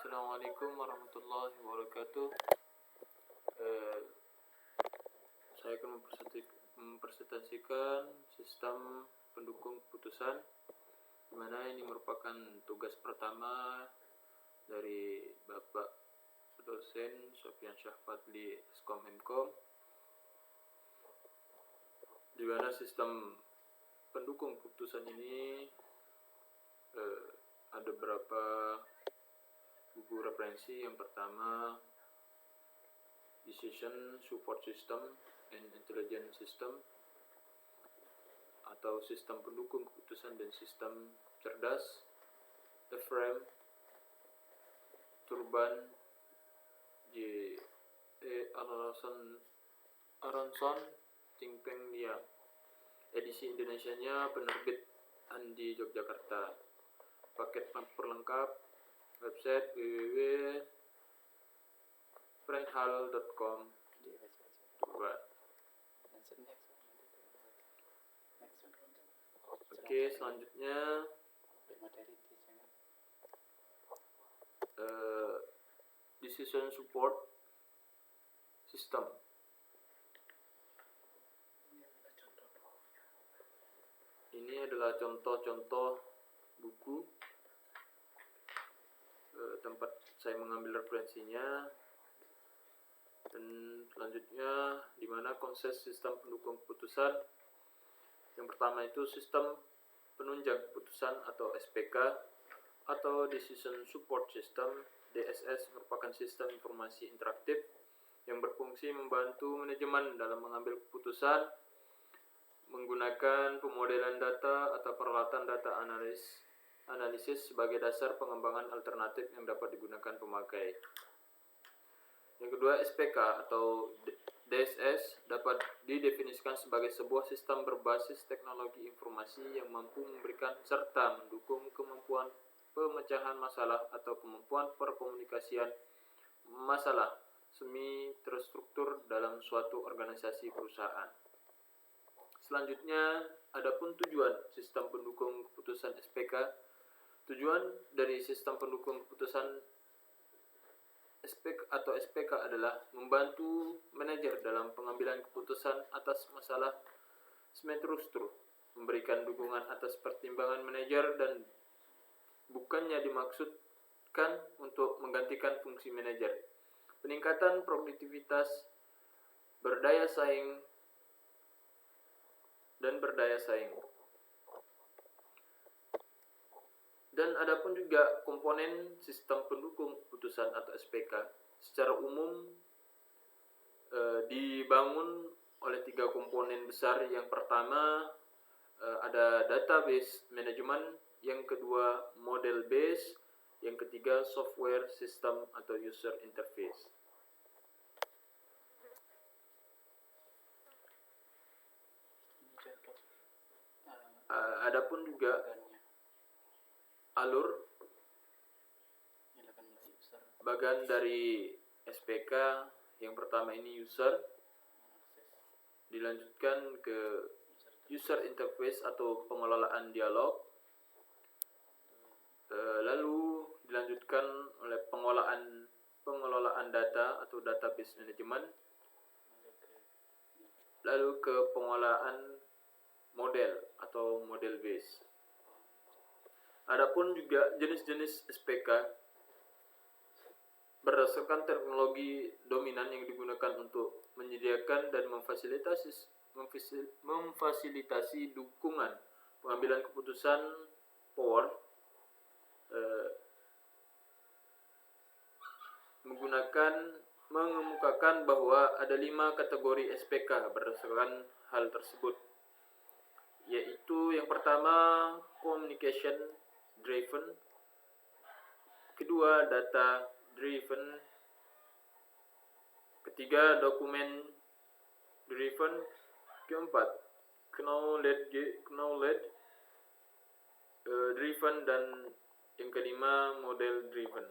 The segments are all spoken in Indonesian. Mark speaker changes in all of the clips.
Speaker 1: Assalamualaikum warahmatullahi wabarakatuh. Saya akan mempresentasikan sistem pendukung keputusan, di mana ini merupakan tugas pertama dari Bapak dosen Sofyan Syahfadli Skom Mkom, di mana sistem pendukung keputusan ini ada beberapa buku referensi. Yang pertama, Decision Support System and Intelligence System, atau sistem pendukung keputusan dan sistem cerdas, Ephraim Turban, J. Aronson, Tingpeng Liang. Edisi Indonesianya penerbit Andi Yogyakarta. Paket perlengkap website www.friendhal.com. Oke, selanjutnya Decision Support System. Ini adalah contoh-contoh buku tempat saya mengambil referensinya. Dan selanjutnya, di mana konsep sistem pendukung keputusan. Yang pertama itu sistem penunjang keputusan atau SPK, atau Decision Support System. DSS merupakan sistem informasi interaktif yang berfungsi membantu manajemen dalam mengambil keputusan menggunakan pemodelan data atau peralatan data analisis sebagai dasar pengembangan alternatif yang dapat digunakan pemakai. Yang kedua, SPK atau DSS dapat didefinisikan sebagai sebuah sistem berbasis teknologi informasi yang mampu memberikan serta mendukung kemampuan pemecahan masalah atau kemampuan perkomunikasian masalah semi terstruktur dalam suatu organisasi perusahaan. Selanjutnya, adapun tujuan sistem pendukung keputusan SPK. Tujuan dari sistem pendukung keputusan SPK adalah membantu manajer dalam pengambilan keputusan atas masalah semi-terstruktur, memberikan dukungan atas pertimbangan manajer, dan bukannya dimaksudkan untuk menggantikan fungsi manajer. Peningkatan produktivitas, berdaya saing. Dan adapun juga komponen sistem pendukung keputusan atau SPK secara umum dibangun oleh 3 komponen besar. Yang pertama ada database management, yang kedua model base, yang ketiga software system atau user interface. Adapun juga alur bagian dari SPK. Yang pertama ini user, dilanjutkan ke user interface atau pengelolaan dialog, lalu dilanjutkan oleh pengelolaan data atau database management, lalu ke pengelolaan model atau model base. Adapun juga jenis-jenis SPK berdasarkan teknologi dominan yang digunakan untuk menyediakan dan memfasilitasi dukungan pengambilan keputusan power, mengemukakan bahwa ada 5 kategori SPK berdasarkan hal tersebut, yaitu yang pertama communication driven, kedua data driven, ketiga document driven, keempat knowledge driven, dan yang kelima model driven.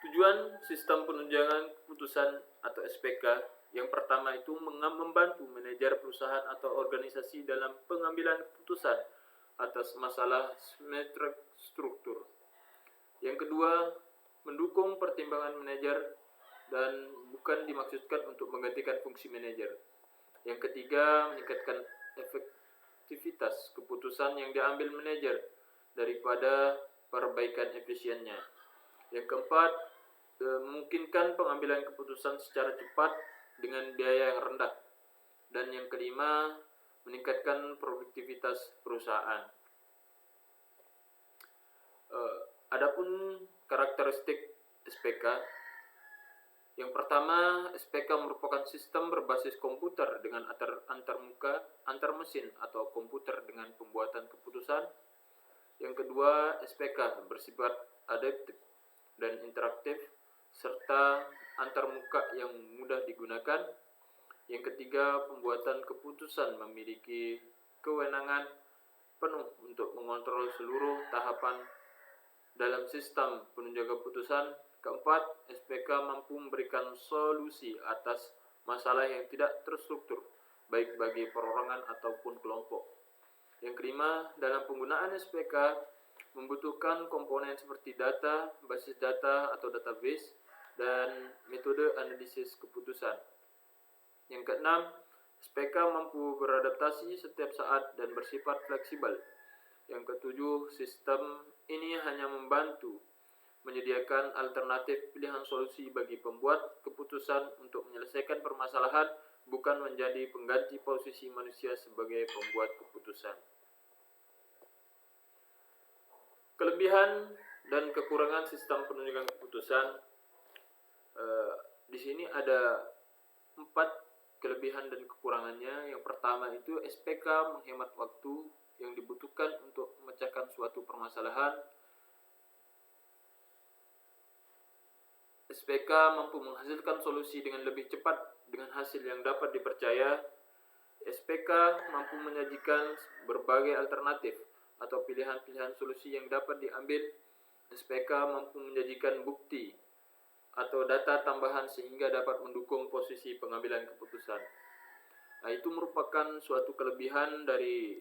Speaker 1: Tujuan sistem penunjangan keputusan atau SPK yang pertama itu membantu manajer perusahaan atau organisasi dalam pengambilan keputusan atas masalah struktur. Yang kedua, mendukung pertimbangan manajer dan bukan dimaksudkan untuk menggantikan fungsi manajer. Yang ketiga, meningkatkan efektivitas keputusan yang diambil manajer daripada perbaikan efisiennya. Yang keempat, memungkinkan pengambilan keputusan secara cepat dengan biaya yang rendah. Dan yang kelima, meningkatkan produktivitas perusahaan. Adapun karakteristik SPK, yang pertama, SPK merupakan sistem berbasis komputer dengan antar mesin atau komputer dengan pembuatan keputusan. Yang kedua, SPK bersifat adaptif dan interaktif serta antarmuka yang mudah digunakan. Yang ketiga, pembuatan keputusan memiliki kewenangan penuh untuk mengontrol seluruh tahapan dalam sistem penunjuk keputusan. Keempat, SPK mampu memberikan solusi atas masalah yang tidak terstruktur, baik bagi perorangan ataupun kelompok. Yang kelima, dalam penggunaan SPK membutuhkan komponen seperti data, basis data atau database, dan metode analisis keputusan. Yang keenam, SPK mampu beradaptasi setiap saat dan bersifat fleksibel. Yang ketujuh, sistem ini hanya membantu menyediakan alternatif pilihan solusi bagi pembuat keputusan untuk menyelesaikan permasalahan, bukan menjadi pengganti posisi manusia sebagai pembuat keputusan. Kelebihan dan kekurangan sistem penunjukan keputusan. Di sini ada 4 kelebihan dan kekurangannya. Yang pertama itu SPK menghemat waktu yang dibutuhkan untuk memecahkan suatu permasalahan. SPK mampu menghasilkan solusi dengan lebih cepat dengan hasil yang dapat dipercaya. SPK mampu menyajikan berbagai alternatif atau pilihan-pilihan solusi yang dapat diambil. SPK mampu menyajikan bukti atau data tambahan sehingga dapat mendukung posisi pengambilan keputusan. Nah, itu merupakan suatu kelebihan dari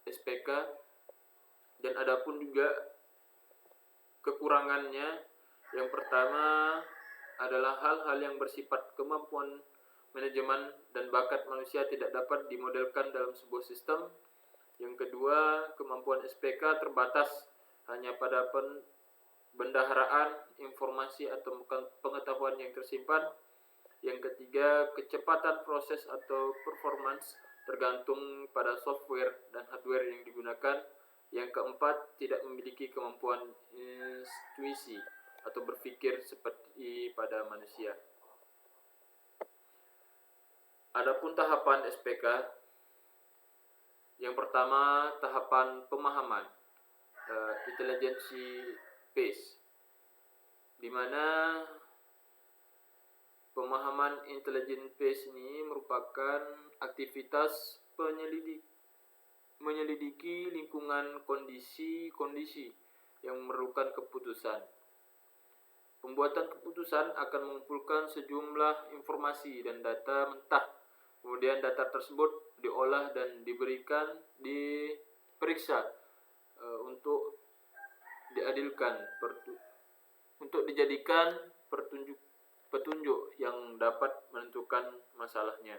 Speaker 1: SPK. Dan adapun juga kekurangannya, yang pertama adalah hal-hal yang bersifat kemampuan manajemen dan bakat manusia tidak dapat dimodelkan dalam sebuah sistem. Yang kedua, kemampuan SPK terbatas hanya pada bendaharaan informasi atau pengetahuan yang tersimpan. Yang ketiga, kecepatan proses atau performance tergantung pada software dan hardware yang digunakan. Yang keempat, tidak memiliki kemampuan intuisi atau berpikir seperti pada manusia. Adapun tahapan SPK, yang pertama tahapan pemahaman, intelligency phase, di mana pemahaman intelligence phase ini merupakan aktivitas menyelidiki lingkungan kondisi-kondisi yang memerlukan keputusan. Pembuatan keputusan akan mengumpulkan sejumlah informasi dan data mentah. Kemudian data tersebut diolah dan diperiksa untuk dijadikan petunjuk yang dapat menentukan masalahnya.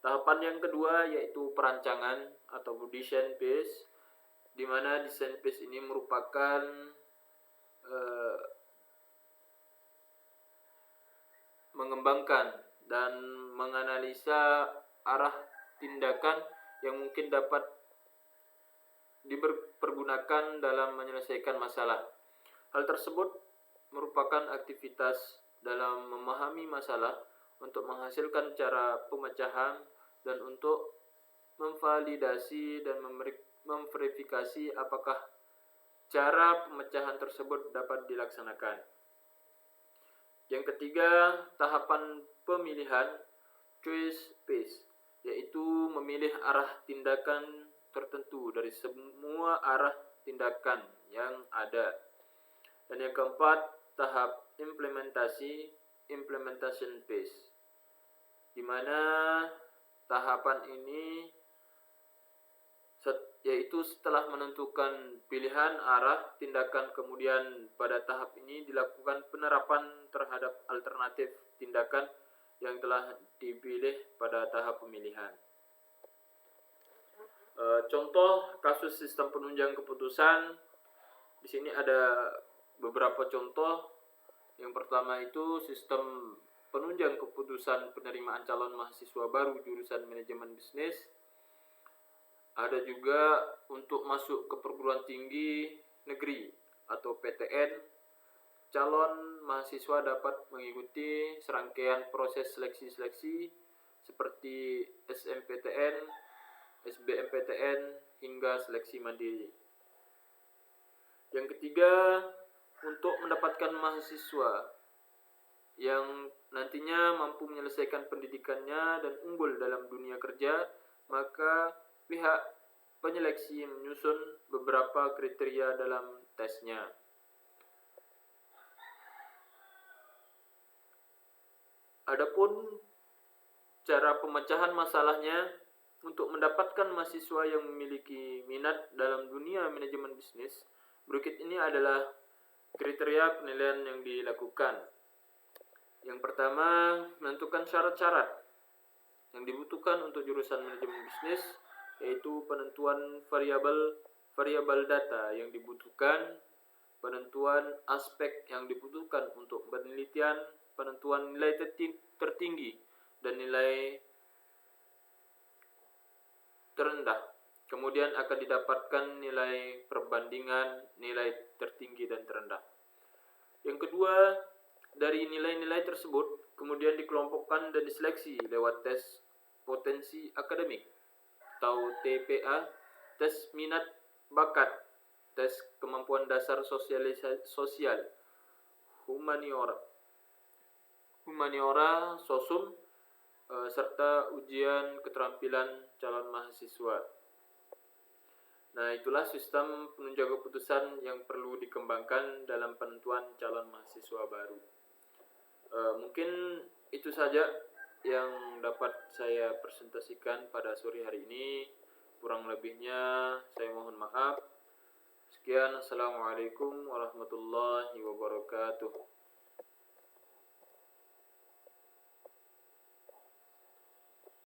Speaker 1: Tahapan yang kedua yaitu perancangan atau design phase, di mana design phase ini merupakan mengembangkan dan menganalisa arah tindakan yang mungkin dapat dipergunakan dalam menyelesaikan masalah. Hal tersebut merupakan aktivitas dalam memahami masalah untuk menghasilkan cara pemecahan dan untuk memvalidasi dan memverifikasi apakah cara pemecahan tersebut dapat dilaksanakan. Yang ketiga, tahapan pemilihan choice phase, yaitu memilih arah tindakan tertentu dari semua arah tindakan yang ada. Dan yang keempat, tahap implementation phase, di mana tahapan ini yaitu setelah menentukan pilihan arah tindakan, kemudian pada tahap ini dilakukan penerapan terhadap alternatif tindakan yang telah dipilih pada tahap pemilihan. Contoh kasus sistem penunjang keputusan, di sini ada beberapa contoh. Yang pertama itu sistem penunjang keputusan penerimaan calon mahasiswa baru jurusan manajemen bisnis. Ada juga untuk masuk ke perguruan tinggi negeri atau PTN, calon mahasiswa dapat mengikuti serangkaian proses seleksi-seleksi seperti SMPTN, SBMPTN, hingga seleksi mandiri. Yang ketiga, untuk mendapatkan mahasiswa yang nantinya mampu menyelesaikan pendidikannya dan unggul dalam dunia kerja, maka pihak penyeleksi menyusun beberapa kriteria dalam tesnya. Adapun cara pemecahan masalahnya, untuk mendapatkan mahasiswa yang memiliki minat dalam dunia manajemen bisnis, berikut ini adalah kriteria penilaian yang dilakukan. Yang pertama, menentukan syarat-syarat yang dibutuhkan untuk jurusan manajemen bisnis, yaitu penentuan variabel data yang dibutuhkan, penentuan aspek yang dibutuhkan untuk penelitian, penentuan nilai tertinggi dan nilai terendah. Kemudian akan didapatkan nilai perbandingan nilai tertinggi dan terendah. Yang kedua, dari nilai-nilai tersebut kemudian dikelompokkan dan diseleksi lewat tes potensi akademik atau TPA, tes minat bakat, tes kemampuan dasar sosial, humaniora, sosum, serta ujian keterampilan calon mahasiswa. Nah, itulah sistem penunjang keputusan yang perlu dikembangkan dalam penentuan calon mahasiswa baru. Mungkin itu saja yang dapat saya presentasikan pada sore hari ini. Kurang lebihnya saya mohon maaf. Sekian, assalamualaikum warahmatullahi wabarakatuh.